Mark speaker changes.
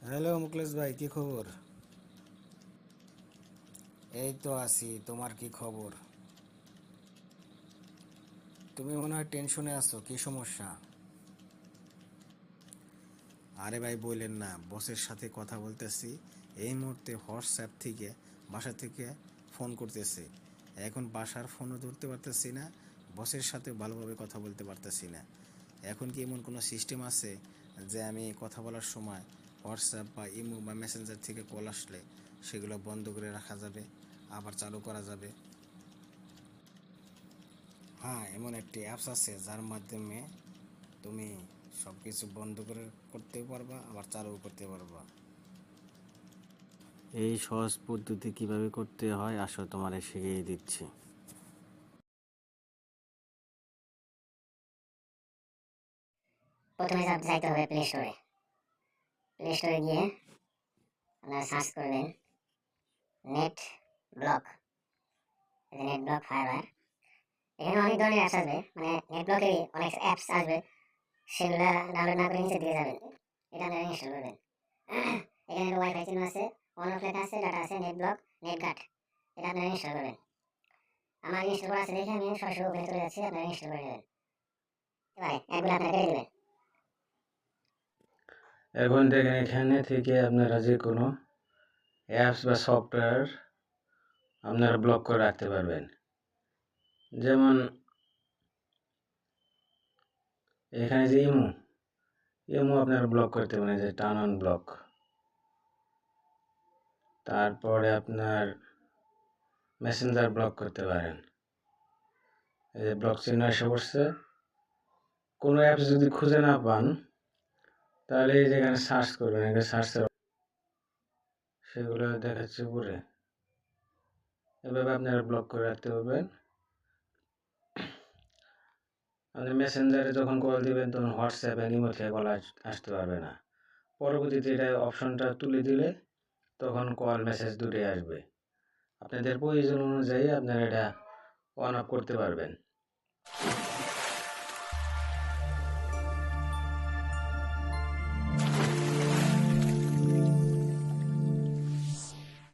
Speaker 1: Hello Mukles ভাই, কি খবর? এই তো আছি। তোমার কি খবর? তুমি মনে হয় টেনশনে আছো, কি সমস্যা? আরে ভাই বললেন না, বসের সাথে কথা বলতেছি। এই মুহূর্তে হোয়াটসঅ্যাপ থেকে, বাসা থেকে ফোন করতেছি। এখন বাসার ফোনও ধরতে পারতেছি না, বসের সাথে ভালোভাবে কথা বলতে পারতেছি না। এখন কি এমন কোনো সিস্টেম আছে যে আমি কথা বলার সময় হোয়াটসঅ্যাপ বা ইমো বা মেসেঞ্জার থেকে কল আসলে সেগুলো বন্ধ করে রাখা যাবে, আবার চালু করা যাবে? হ্যাঁ, এমন একটি অ্যাপস আছে যার মাধ্যমে তুমি সব কিছু বন্ধ করে করতেও পারবা, আবার চালু করতে পারবা। এই সহজ পদ্ধতি কিভাবে করতে হয় আসো তোমারে শিখিয়ে দিচ্ছি।
Speaker 2: প্রথমে যাইতে হবে প্লে স্টোরে। প্লে স্টোরে গিয়ে আপনারা সার্চ করবেন net block. Net block firewall. এখানে অনেক ধরনের অ্যাপস আসবে, মানে নেট ব্লকেরই অনেক অ্যাপস আসবে, সেগুলো ডাউনলোড না করে নিচে দিয়ে যাবেন। এটা আপনারা ইনস্টল করবেন। এখানে ওয়াইফাই চিহ্ন আছে, অন অফ লেখা আছে, ডাটা আছে, নেট ব্লক, নেট গার্ড। এটা আপনারা ইনস্টল করবেন। আমার ইনস্টল করা আছে দেখে আমি সরাসরি ওপেনে চলে যাচ্ছি, আপনারা ইনস্টল করে নেবেন। এবারে অ্যাপগুলো আপনারা কেটে দেবেন।
Speaker 1: এখন দেখেন, এখানে থেকে আপনারা যে কোনো অ্যাপস বা সফটওয়্যার আপনারা ব্লক করে রাখতে পারবেন। যেমন এখানে যে ইমো, ইমো আপনারা ব্লক করতে পারেন, যে টার্ন অন ব্লক। তারপরে আপনার মেসেঞ্জার ব্লক করতে পারেন, এই যে ব্লক চিহ্ন এসে পড়ছে। কোনো অ্যাপস যদি খুঁজে না পান তাহলে এই যেখানে সার্চ করবেন, এখানে সার্চের সেগুলো দেখাচ্ছে উপরে। এভাবে আপনারা ব্লক করে রাখতে পারবেন। আপনি মেসেঞ্জারে যখন কল দিবেন তখন হোয়াটসঅ্যাপে ইমো থেকে কল আসতে পারবে না। পরবর্তীতে এটা অপশনটা তুলে দিলে তখন কল মেসেজ দুটোই আসবে। আপনাদের প্রয়োজন অনুযায়ী আপনারা এটা অন অফ করতে পারবেন।